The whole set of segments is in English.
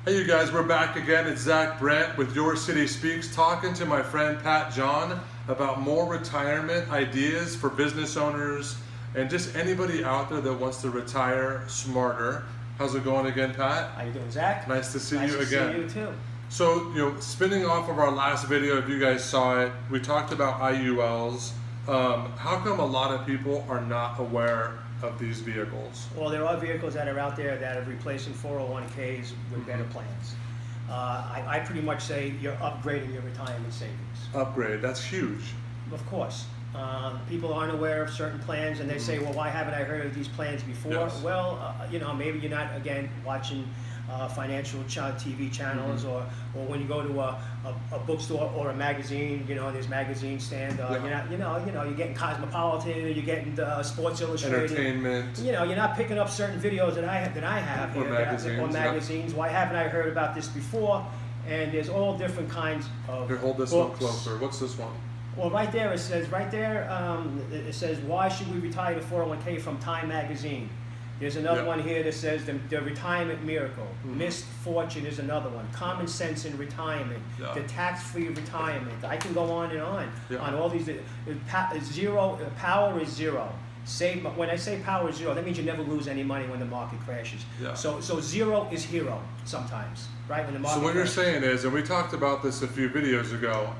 Hey you guys, we're back again. It's Zach Brandt with Your City Speaks, talking to my friend Pat John about more retirement ideas for business owners and just anybody out there that wants to retire smarter. How's it going again, Pat? How you doing, Zach? Nice to see you again. Nice to see you too. So, spinning off of our last video, if you guys saw it, we talked about IULs. How come a lot of people are not aware of these vehicles? Well, there are vehicles that are out there that are replacing 401ks with better plans. I pretty much say you're upgrading your retirement savings. Upgrade, that's huge. Of course. People aren't aware of certain plans and they say, well, why haven't I heard of these plans before? Yes. Well, maybe you're not, again, watching financial TV channels, or when you go to a bookstore or a magazine, there's magazine stand, you're getting Cosmopolitan, you're getting Sports Illustrated. Entertainment. You're not picking up certain videos that I have Or here, magazines. or magazines. Why haven't I heard about this before? And there's all different kinds of Here, hold this books. one closer. What's this one? Well, right there, it says, why should we retire to 401k from Time Magazine? There's another one here that says the Retirement Miracle. Missed Fortune is another one. Common Sense in Retirement. The Tax-Free Retirement. I can go on and on all these. Power is zero. When I say power is zero, that means you never lose any money when the market crashes. Yeah. So zero is hero sometimes, right? When the market So what crashes. you're saying is, and we talked about this a few videos ago,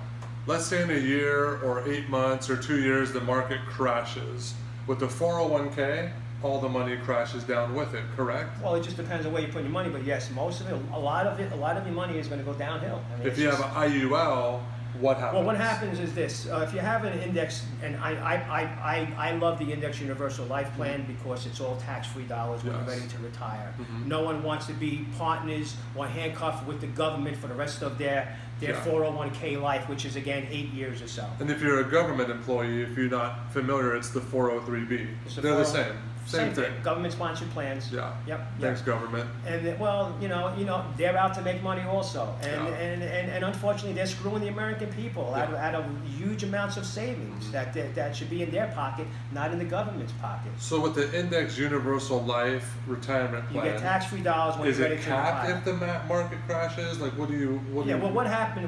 let's say in a year or 8 months or 2 years the market crashes. With the 401k, all the money crashes down with it, correct? Well, it just depends on where you put your money, but yes, most of it, a lot of your money is going to go downhill. I mean, If you have an IUL, what happens? Well, what happens is this: if you have an index, and I love the Index Universal Life Plan because it's all tax-free dollars when you're ready to retire. No one wants to be partners or handcuffed with the government for the rest of their 401k life, which is again 8 years or so. And if you're a government employee, if you're not familiar, it's the 403b. They're the same. Same thing. Government-sponsored plans. Yeah. Yep. Thanks, government. And they're out to make money also, and unfortunately they're screwing the American people out of huge amounts of savings that should be in their pocket, not in the government's pocket. So with the Index Universal Life Retirement Plan, you get tax-free dollars when is you're ready it to capped retire. if the market crashes? Like, What happened?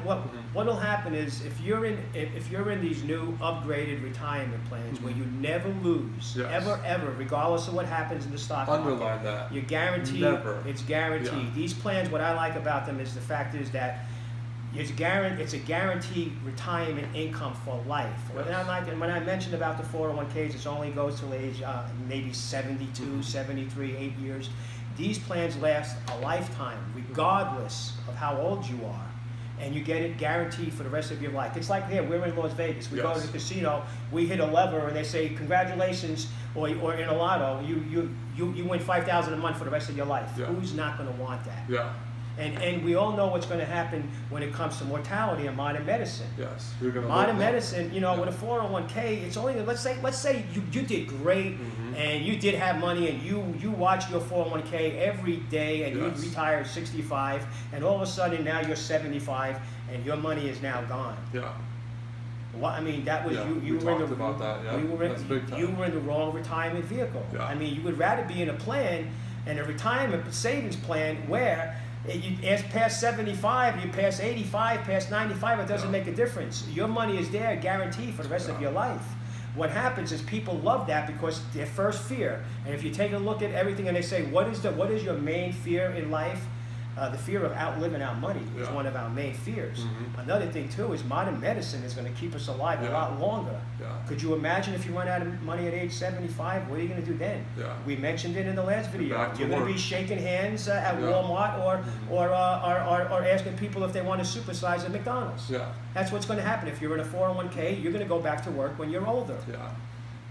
What'll happen is if you're in these new upgraded retirement plans where you never lose, ever, regardless of what happens in the stock market. Underline that. You're guaranteed. Never. It's guaranteed. Yeah. These plans, what I like about them is the fact is that it's a guaranteed retirement income for life. Yes. When I mentioned about the 401ks, it only goes till age maybe 72, 73, 8 years. These plans last a lifetime, regardless of how old you are. And you get it guaranteed for the rest of your life. It's like here, we're in Las Vegas. We go to the casino, we hit a lever, and they say, congratulations, or in a lotto, you win $5,000 a month for the rest of your life. Yeah. Who's not going to want that? Yeah. And we all know what's going to happen when it comes to mortality and modern medicine. Yes. You're going to Modern medicine, with a 401k, it's only, let's say you did great and you did have money and you watch your 401k every day and you retire at 65 and all of a sudden now you're 75 and your money is now gone. Yeah. Well, I mean, that was you were talked about that. Yeah. That's big time. You were in the wrong retirement vehicle. Yeah. I mean, you would rather be in a plan, and a retirement savings plan where you past 75, you pass 85, past 95, it doesn't make a difference. Your money is there guaranteed for the rest of your life. What happens is people love that because their first fear, and if you take a look at everything and they say, what is your main fear in life? The fear of outliving our money is one of our main fears. Another thing too is modern medicine is going to keep us alive a lot longer. Yeah. Could you imagine if you run out of money at age 75? What are you going to do then? Yeah. We mentioned it in the last video. You're going to be shaking hands at Walmart or asking people if they want to supersize at McDonald's. Yeah. That's what's going to happen. If you're in a 401k, you're going to go back to work when you're older. Yeah.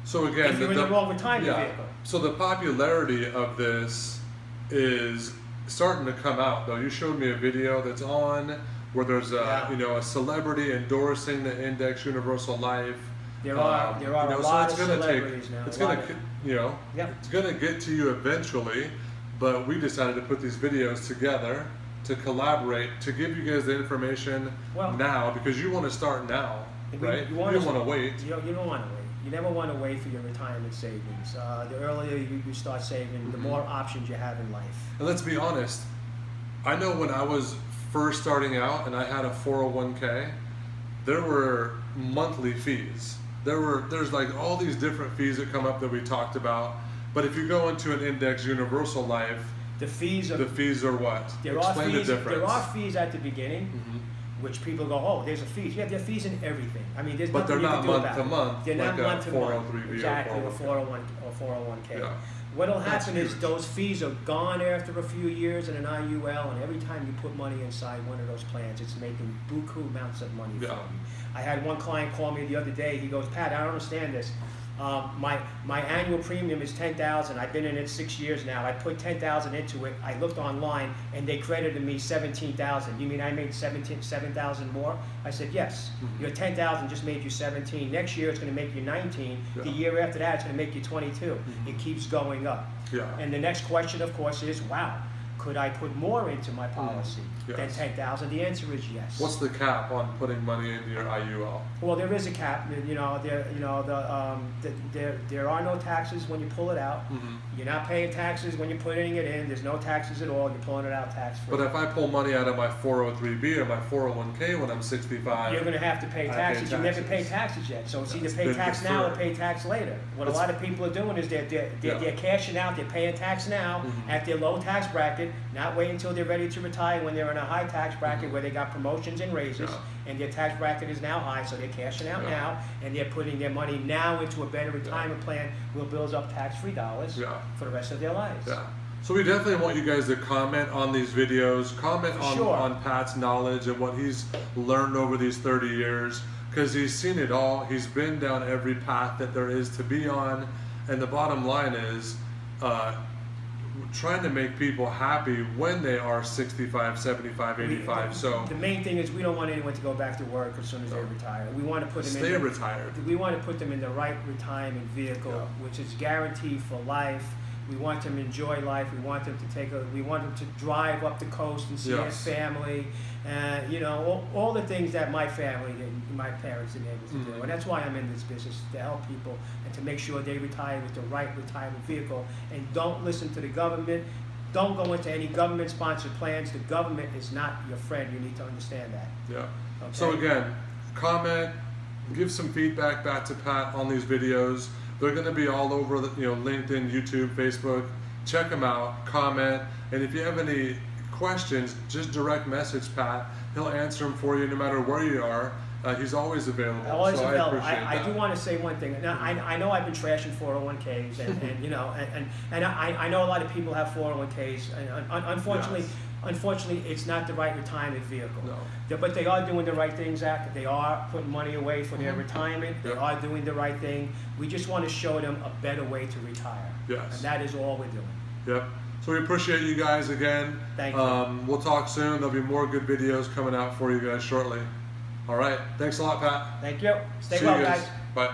So again, if you're in the wrong retirement vehicle. So the popularity of this is starting to come out, though. You showed me a video that's on where there's a celebrity endorsing the Index Universal Life. There are a lot of celebrities now. It's gonna get to you eventually, but we decided to put these videos together to collaborate to give you guys the information now because you want to start now, right? You don't want to wait. You don't want to wait. You never want to wait for your retirement savings. The earlier you start saving, the more options you have in life. And let's be honest, I know when I was first starting out and I had a 401k, there were monthly fees. There's like all these different fees that come up that we talked about. But if you go into an index universal life, the fees are what? There Explain are fees. the difference. There are fees at the beginning, which people go, oh, there's a fee. Yeah, there are fees in everything. I mean, there's nothing you can do about it. But they're not month to month. They're not like month to month. 403B Exactly, or or 401k. Yeah. What'll That's happen is huge. those fees are gone after a few years in an IUL, and every time you put money inside one of those plans, it's making buku amounts of money for Yeah. you. I had one client call me the other day. He goes, Pat, I don't understand this. My annual premium is $10,000. I've been in it 6 years now. I put $10,000 into it. I looked online and they credited me $17,000. You mean I made $7,000 more? I said yes. Your $10,000 just made you 17. Next year it's going to make you 19. Yeah. The year after that it's going to make you 22. It keeps going up. Yeah. And the next question, of course, is wow. Could I put more into my policy than Yes. $10,000? The answer is yes. What's the cap on putting money into your IUL? Well, there is a cap. There are no taxes when you pull it out. You're not paying taxes when you're putting it in. There's no taxes at all. You're pulling it out tax free. But if I pull money out of my 403B or my 401k when I'm 65, You're going to have to pay I pay taxes. You never taxes. paid taxes yet, so it's either It's pay been tax now or deferred. pay tax later. What a It's- lot of people are doing is they're cashing out. They're paying tax now at their low tax bracket, not waiting until they're ready to retire when they're in a high tax bracket where they got promotions and raises, Yeah. and their tax bracket is now high, so they're cashing out Yeah. now, and they're putting their money now into a better retirement plan, will build up tax-free dollars Yeah. for the rest of their lives. Yeah. So we definitely want you guys to comment on these videos, comment For on, sure. on Pat's knowledge and what he's learned over these 30 years, because he's seen it all. He's been down every path that there is to be on, and the bottom line is trying to make people happy when they are 65, 75, 85. So The main thing is we don't want anyone to go back to work as soon as they No. retire. We want to put them stay in retired. we want to put them in the right retirement vehicle, Yeah. which is guaranteed for life. We want them to enjoy life. We want them to we want them to drive up the coast and see Yes. their family, and all the things that my family and my parents didn't able to do. And that's why I'm in this business, to help people and to make sure they retire with the right retirement vehicle. And don't listen to the government. Don't go into any government-sponsored plans. The government is not your friend. You need to understand that. Yeah. Okay. So again, comment, give some feedback back to Pat on these videos. They're going to be all over, LinkedIn, YouTube, Facebook. Check them out, comment, and if you have any questions, just direct message Pat. He'll answer them for you no matter where you are. He's always available. Always so available. I appreciate I that. do want to say one thing. Now, I know I've been trashing 401ks, and I know a lot of people have 401ks, and unfortunately, Yes. Unfortunately, it's not the right retirement vehicle. No. But they are doing the right things, Zach. They are putting money away for their Mhm. retirement. They Yep. are doing the right thing. We just want to show them a better way to retire. Yes. And that is all we're doing. Yep. So we appreciate you guys again. Thank you. We'll talk soon. There'll be more good videos coming out for you guys shortly. All right. Thanks a lot, Pat. Thank you. Stay See well, you guys. Bye.